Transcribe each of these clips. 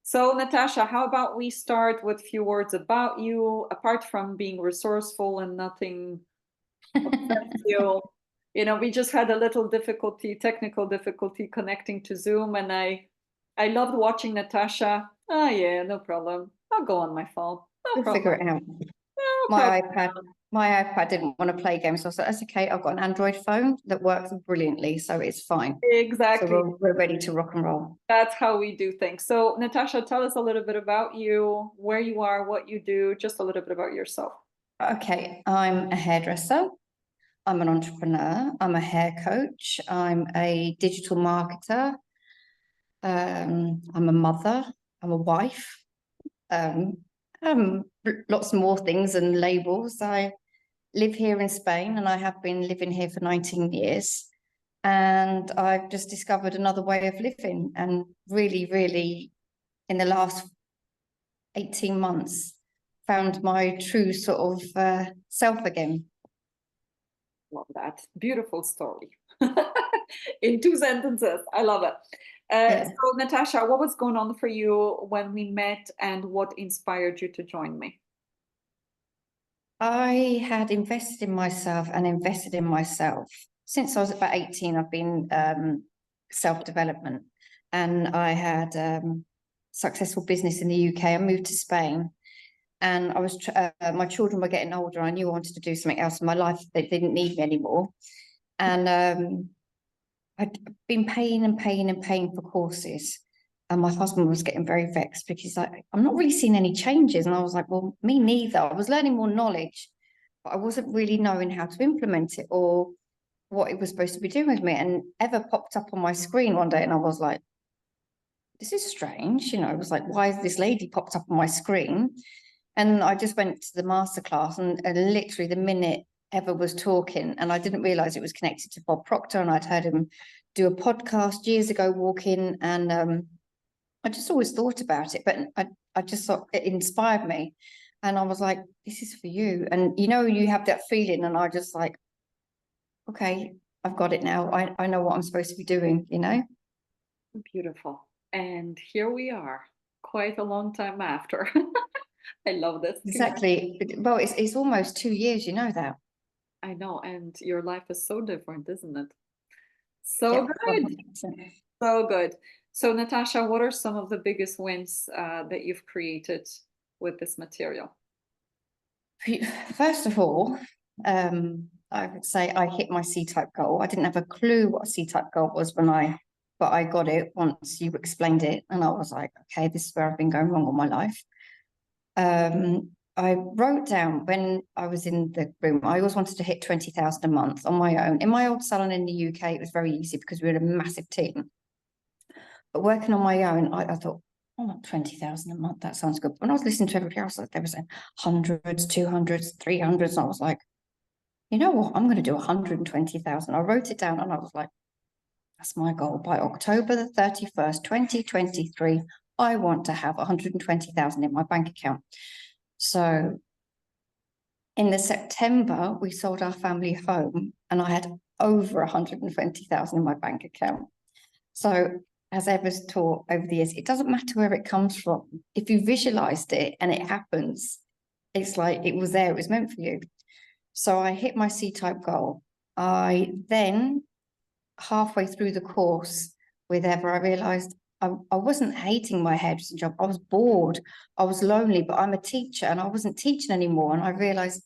So, Natasha, how about we start with a few words about you, apart from being resourceful and nothing upsets you. We just had a little difficulty, technical difficulty connecting to Zoom, and I loved watching Natasha. Oh yeah, no problem. I'll go on my phone. No We'll figure problem. it out. No My problem. iPad, my iPad didn't want to play games, so I said, that's okay. I've got an Android phone that works brilliantly, so it's fine. So Exactly. we're ready to rock and roll. That's how we do things. So, Natasha, tell us a little bit about you, where you are, what you do, just a little bit about yourself. Okay, I'm a hairdresser. I'm an entrepreneur. I'm a hair coach. I'm a digital marketer. I'm a mother. I'm a wife. Um, Lots more things and labels. I live here in Spain and I have been living here for 19 years. And I've just discovered another way of living and really, in the last 18 months, found my true sort of self again. Love that. Beautiful story. In 2 sentences. I love it. Yeah. So, Natasha, what was going on for you when we met and what inspired you to join me? I had invested in myself and invested in myself. Since I was about 18, I've been self-development and I had successful business in the UK. I moved to Spain and I was my children were getting older. I knew I wanted to do something else in my life. They didn't need me anymore. And I'd been paying for courses. And my husband was getting very vexed because he's like, I'm not really seeing any changes. And I was like, well, me neither. I was learning more knowledge, but I wasn't really knowing how to implement it or what it was supposed to be doing with me. And Eva popped up on my screen one day and I was like, this is strange. I was like, why has this lady popped up on my screen? And I just went to the masterclass and literally the minute Eva was talking, and I didn't realize it was connected to Bob Proctor, and I'd heard him do a podcast years ago walking, and I just always thought about it, but I just thought it inspired me. And I was like, this is for you. And you have that feeling, and I just like, okay, I've got it now. I know what I'm supposed to be doing, Beautiful. And here we are, quite a long time after. I love this. Exactly. Well, it's almost 2 years, you know that. I know. And your life is so different, isn't it? So Yeah, good. 100%. So good. So, Natasha, what are some of the biggest wins that you've created with this material? First of all, I would say I hit my C-type goal. I didn't have a clue what a C-type goal was but I got it once you explained it, and I was like, okay, this is where I've been going wrong all my life. I wrote down when I was in the room, I always wanted to hit 20,000 a month on my own. In my old salon in the UK, it was very easy because we were a massive team. But working on my own, I thought, oh, 20,000 a month, that sounds good. When I was listening to everybody else, they were saying hundreds, 200s, 300s. And I was like, you know what? I'm going to do 120,000. I wrote it down and I was like, that's my goal. By October the 31st, 2023, I want to have 120,000 in my bank account. So in the September, we sold our family home and I had over 120,000 in my bank account. So as Eva's taught over the years, it doesn't matter where it comes from. If you visualized it and it happens, it's like it was there, it was meant for you. So I hit my C-type goal. I then, halfway through the course with Eva, I realized I wasn't hating my hairdressing job. I was bored. I was lonely, but I'm a teacher and I wasn't teaching anymore. And I realized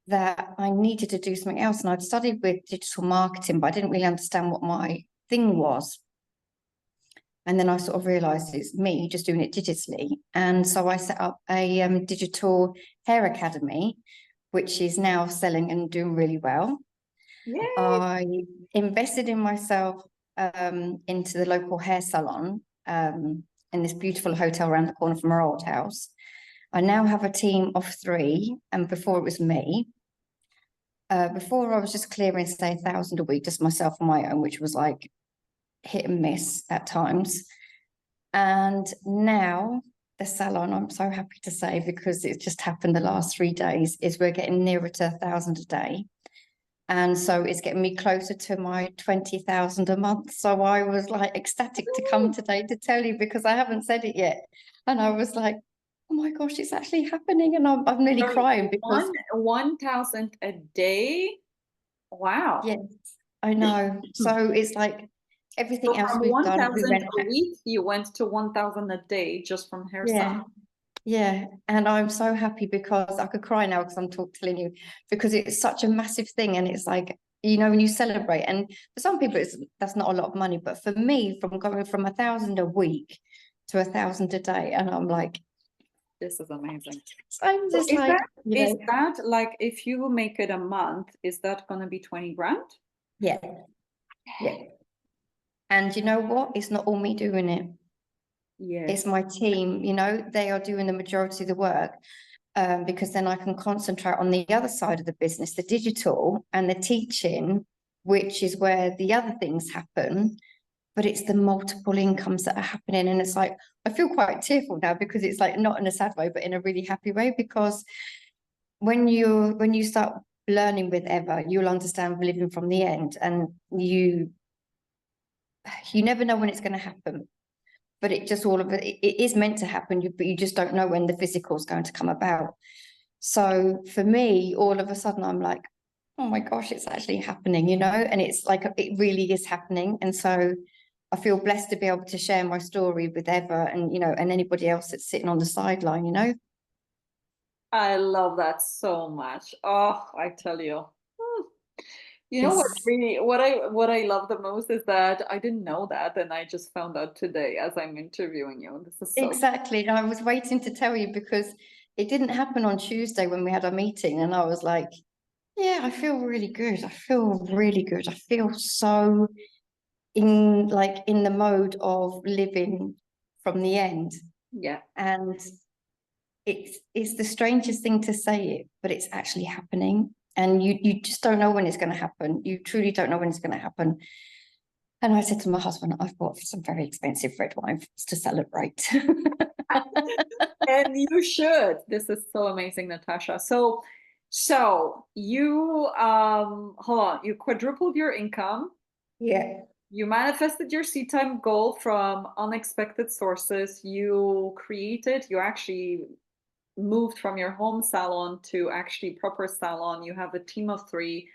that I needed to do something else. And I'd studied with digital marketing, but I didn't really understand what my thing was. And then I sort of realized it's me just doing it digitally. And so I set up a digital hair academy, which is now selling and doing really well. Yay. I invested in myself into the local hair salon in this beautiful hotel around the corner from our old house. I now have a team of 3, and before it was me. Before I was just clearing, say, 1,000 a week, just myself on my own, which was like hit and miss at times. And now the salon, I'm so happy to say, because it's just happened the last 3 days, is we're getting nearer to 1,000 a day. And so it's getting me closer to my 20,000 a month. So I was like ecstatic to come today to tell you, because I haven't said it yet. And I was like, oh my gosh, it's actually happening. And I'm nearly Sorry, crying because 1,000 a day. Wow. yes, I know. So it's like everything So else from we've done, we 1,000 went, a week, you went to 1,000 a day just from hair yeah, salon. yeah. And I'm so happy because I could cry now because I'm telling you, because it's such a massive thing. And it's like, you know, when you celebrate, and for some people, that's not a lot of money. But for me, from going from 1,000 a week to 1,000 a day, and I'm like, This is amazing. I'm So just like, you is know, that like if you make it a month, is that gonna be 20 grand? yeah, yeah. And you know what? It's not all me doing it. It's Yes. my team, you know, they are doing the majority of the work. Because then I can concentrate on the other side of the business, the digital and the teaching, which is where the other things happen. But it's the multiple incomes that are happening. And it's like, I feel quite tearful now because it's like not in a sad way, but in a really happy way. Because when you start learning with Eva, you'll understand living from the end. And you never know when it's going to happen. But it just all of it is meant to happen, but you just don't know when the physical is going to come about. So for me, all of a sudden, I'm like, oh my gosh, it's actually happening, you know? And it's like, it really is happening. And so I feel blessed to be able to share my story with Eva and, you know, and anybody else that's sitting on the sideline, you know? I love that so much. Oh, I tell you. Hmm. You know what It's really what I love the most is that I didn't know that and I just found out today as I'm interviewing you. This is so exactly. I was waiting to tell you because it didn't happen on Tuesday when we had our meeting. And I was like, yeah, I feel really good. I feel really good. I feel so in the mode of living from the end. yeah. And it's the strangest thing to say it, but it's actually happening. And you just don't know when it's going to happen. You truly don't know when it's going to happen. And I said to my husband, I've bought some very expensive red wine to celebrate. And you should. This is so amazing, Natasha. So you hold on, you quadrupled your income. Yeah, You manifested your seed time goal from unexpected sources. You actually moved from your home salon to actually proper salon. You have a team of three.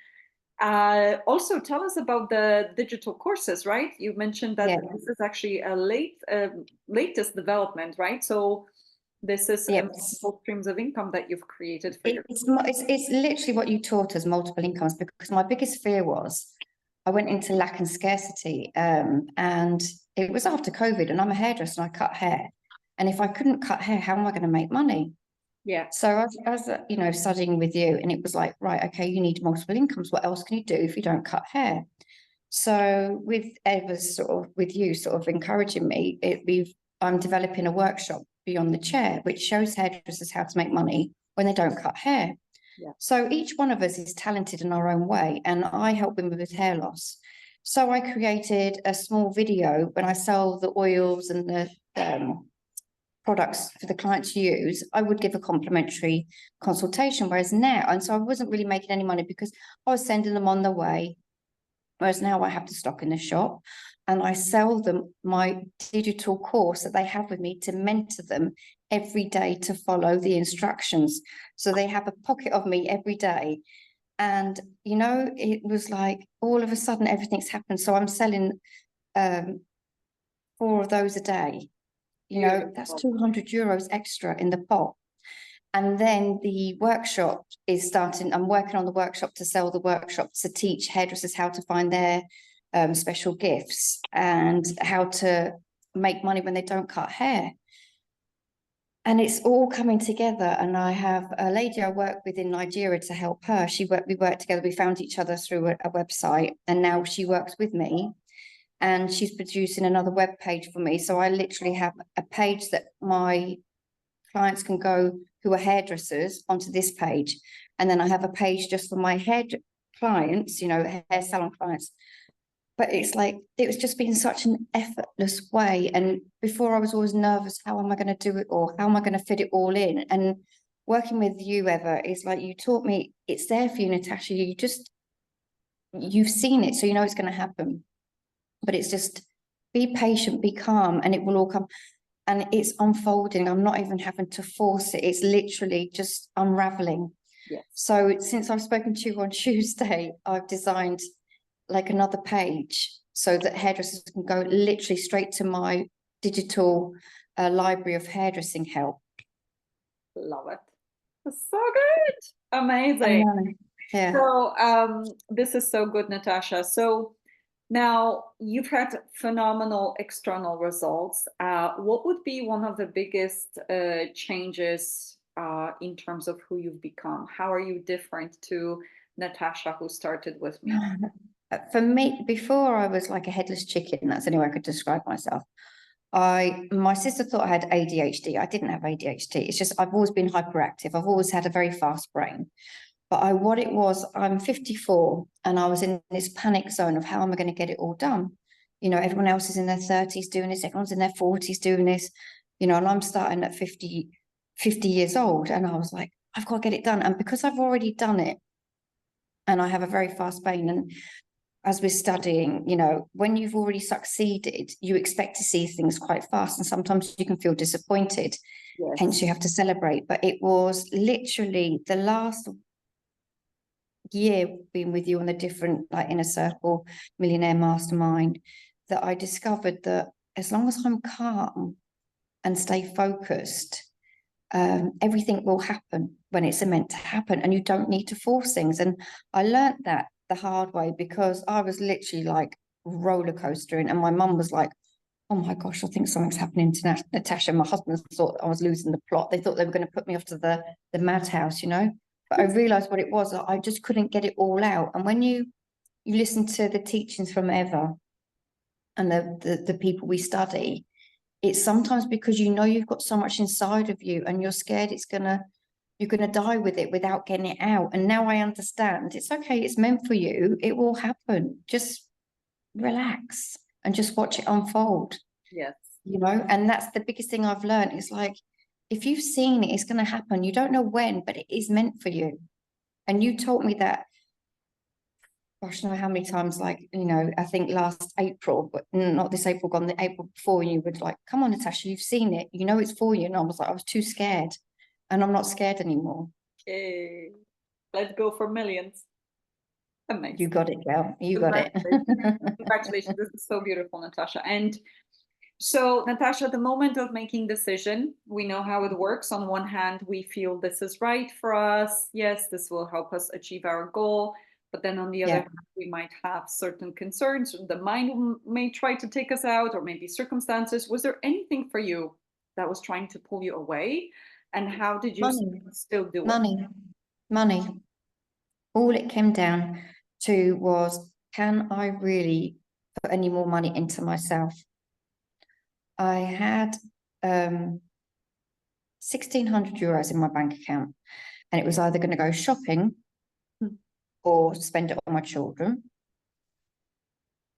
Also, tell us about the digital courses, right? You mentioned that yeah, this is actually a latest development, right? So this is yeah. multiple streams of income that you've created for your. It's literally what you taught us, multiple incomes, because my biggest fear was I went into lack and scarcity. And it was after COVID, and I'm a hairdresser and I cut hair. And if I couldn't cut hair, how am I going to make money? Yeah. So as you know, studying with you, and it was like, right, okay, you need multiple incomes. What else can you do if you don't cut hair? So with Eva's with you sort of encouraging me, I'm developing a workshop beyond the chair, which shows hairdressers how to make money when they don't cut hair. Yeah. So each one of us is talented in our own way, and I help women with hair loss. So I created a small video when I sell the oils and the products for the client to use, I would give a complimentary consultation. Whereas now, and so I wasn't really making any money because I was sending them on the way. Whereas now I have to stock in the shop and I sell them my digital course that they have with me to mentor them every day to follow the instructions. So they have a pocket of me every day. And, you know, it was like all of a sudden everything's happened. So I'm selling 4 of those a day. You know, that's Beautiful. €200 extra in the pot. And then the workshop is starting. I'm working on the workshop to sell the workshop to teach hairdressers how to find their special gifts and how to make money when they don't cut hair. And it's all coming together. And I have a lady I work with in Nigeria to help her. We worked together. We found each other through a website, and now she works with me. And she's producing another web page for me. So I literally have a page that my clients can go who are hairdressers onto this page. And then I have a page just for my hair clients, you know, hair salon clients. But it's like, it was just been such an effortless way. And before I was always nervous, how am I going to do it all? How am I going to fit it all in? And working with you, Eva, is like, you taught me it's there for you, Natasha. You've seen it, so you know it's going to happen. But it's just be patient, be calm, and it will all come. and it's unfolding. I'm not even having to force it. It's literally just unraveling. Yes. So since I've spoken to you on Tuesday, I've designed like another page so that hairdressers can go literally straight to my digital library of hairdressing help. Love it. That's so good. Amazing. Yeah. So this is so good, Natasha. So now you've had phenomenal external results. What would be one of the biggest changes in terms of who you've become? How are you different to Natasha, who started with me? For me, before I was like a headless chicken, that's the only way I could describe myself. My sister thought I had ADHD. I didn't have ADHD. It's just I've always been hyperactive. I've always had a very fast brain. But what it was, I'm 54 and I was in this panic zone of how am I going to get it all done? You know, everyone else is in their 30s doing this, everyone's in their 40s doing this, you know, and I'm starting at 50 years old. And I was like, I've got to get it done. And because I've already done it and I have a very fast brain, and as we're studying, you know, when you've already succeeded, you expect to see things quite fast. And sometimes you can feel disappointed. Yes. Hence, you have to celebrate. But it was literally the last year being with you on the different, like Inner Circle, Millionaire Mastermind, that I discovered that as long as I'm calm and stay focused, everything will happen when it's meant to happen, and you don't need to force things. And I learned that the hard way, because I was literally like roller coastering, and my mum was like, oh my gosh, I think something's happening to Natasha. My husband thought I was losing the plot. They thought they were going to put me off to the madhouse, you know. But I realized what it was. I just couldn't get it all out. And when you listen to the teachings from Eva and the people we study, it's sometimes because you know you've got so much inside of you and you're scared you're gonna die with it without getting it out. And now I understand it's okay, it's meant for you, it will happen. Just relax and just watch it unfold. Yes. You know, and that's the biggest thing I've learned. It's like, if you've seen it, it's going to happen. You don't know when, but it is meant for you. And you told me that, gosh, I know how many times, like, you know, I think last April, but not this April gone, the April before, you would like, come on, Natasha, you've seen it. You know it's for you. And I was like, I was too scared. And I'm not scared anymore. Okay. Let's go for millions. Amazing. You got it, girl. You got it. Congratulations. This is so beautiful, Natasha. And so, Natasha, the moment of making decision, we know how it works. On one hand, we feel this is right for us. Yes, this will help us achieve our goal. But then on the other hand, we might have certain concerns. The mind may try to take us out, or maybe circumstances. Was there anything for you that was trying to pull you away? And how did you still do it? Money. All it came down to was, can I really put any more money into myself? I had 1,600 euros in my bank account, and it was either going to go shopping or spend it on my children,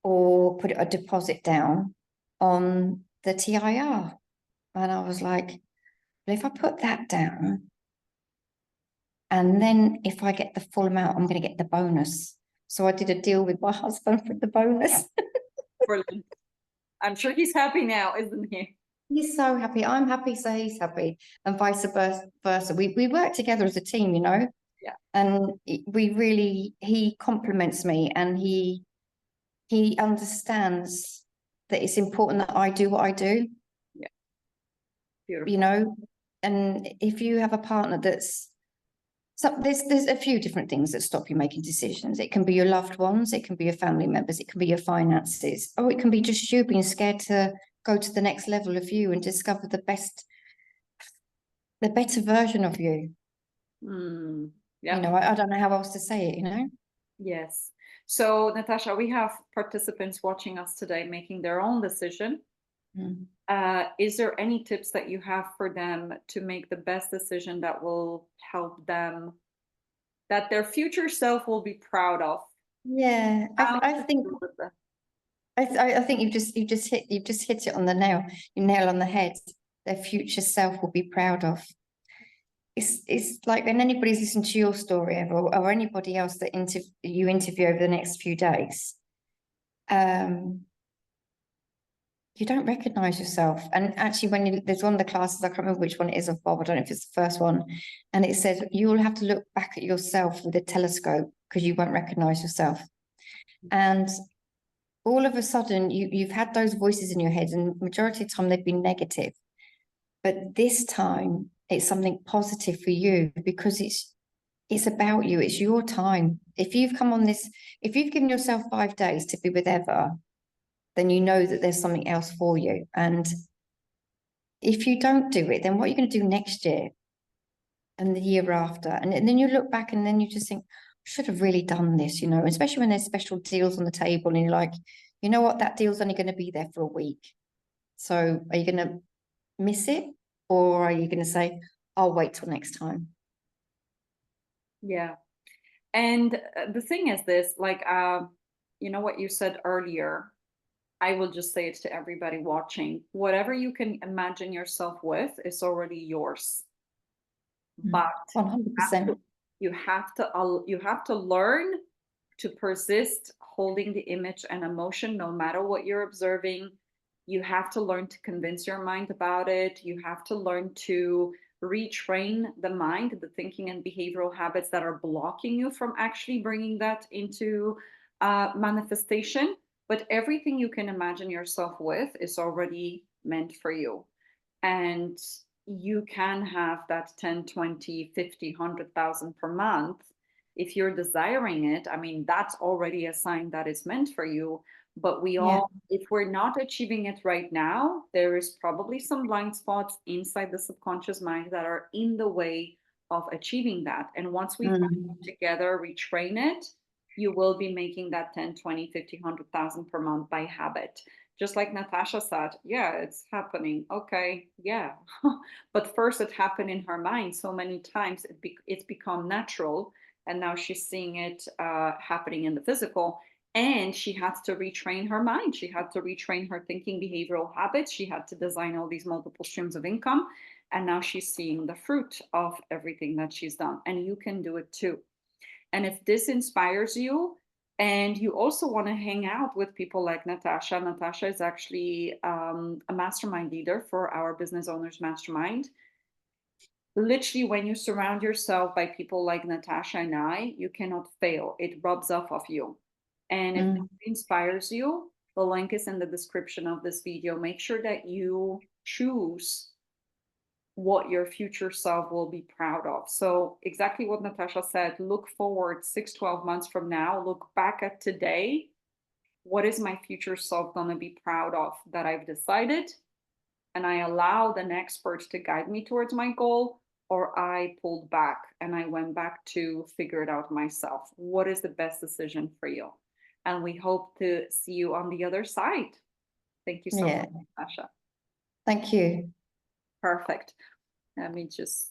or put a deposit down on the TIR. And I was like, well, if I put that down, and then if I get the full amount, I'm going to get the bonus. So I did a deal with my husband for the bonus. Brilliant. I'm sure he's happy now, isn't he? He's so happy. I'm happy, so he's happy, and vice versa. We work together as a team, you know. Yeah. And he compliments me, and he understands that it's important that I do what I do. Yeah. Beautiful. You know, and if you have a partner there's a few different things that stop you making decisions. It can be your loved ones, it can be your family members, it can be your finances, or it can be just you being scared to go to the next level of you and discover the better version of you. Yeah. You know, I don't know how else to say it, you know? Yes. So, Natasha, we have participants watching us today making their own decision. Is there any tips that you have for them to make the best decision that will help them, that their future self will be proud of? Yeah, I think you've just hit it on the nail. You nail on the head. Their future self will be proud of. It's like when anybody's listened to your story ever, or anybody else that you interview over the next few days, you don't recognize yourself. And actually, there's one of the classes, I can't remember which one it is of Bob, I don't know if it's the first one, and it says you'll have to look back at yourself with a telescope because you won't recognize yourself. And all of a sudden, you've had those voices in your head, and majority of the time they've been negative. But this time it's something positive for you because it's about you. It's your time. If you've come on this, if you've given yourself 5 days to be with Eva, then you know that there's something else for you. And if you don't do it, then what are you going to do next year and the year after? And then you look back and then you just think, should have really done this, especially when there's special deals on the table and you're like, you know what, that deal's only going to be there for a week. So are you going to miss it? Or are you going to say, I'll wait till next time? Yeah. And the thing is this, like, what you said earlier, I will just say it to everybody watching. Whatever you can imagine yourself with is already yours. But 100%. you have to learn to persist holding the image and emotion no matter what you're observing. You have to learn to convince your mind about it. You have to learn to retrain the mind, the thinking and behavioral habits that are blocking you from actually bringing that into manifestation. But everything you can imagine yourself with is already meant for you. And you can have that 10, 20, 50, 100,000 per month. If you're desiring it, I mean, that's already a sign that it's meant for you. But if we're not achieving it right now, there is probably some blind spots inside the subconscious mind that are in the way of achieving that. And once we find them together, retrain it, you will be making that 10, 20, 50, 100,000 per month by habit. Just like Natasha said, yeah, it's happening. Okay, yeah. But first it happened in her mind so many times, it's become natural. And now she's seeing it happening in the physical. And she had to retrain her mind. She had to retrain her thinking behavioral habits. She had to design all these multiple streams of income. And now she's seeing the fruit of everything that she's done. And you can do it too. And if this inspires you, and you also want to hang out with people like Natasha. Natasha is actually a mastermind leader for our Business Owners Mastermind. Literally, when you surround yourself by people like Natasha and I, you cannot fail. It rubs off of you. And if it inspires you, the link is in the description of this video. Make sure that you choose what your future self will be proud of. So exactly what Natasha said, look forward 6-12 months from now, look back at today. What is my future self going to be proud of that I've decided? And I allowed an expert to guide me towards my goal, or I pulled back and I went back to figure it out myself. What is the best decision for you? And we hope to see you on the other side. Thank you so much, Natasha. Thank you. Perfect. Let me just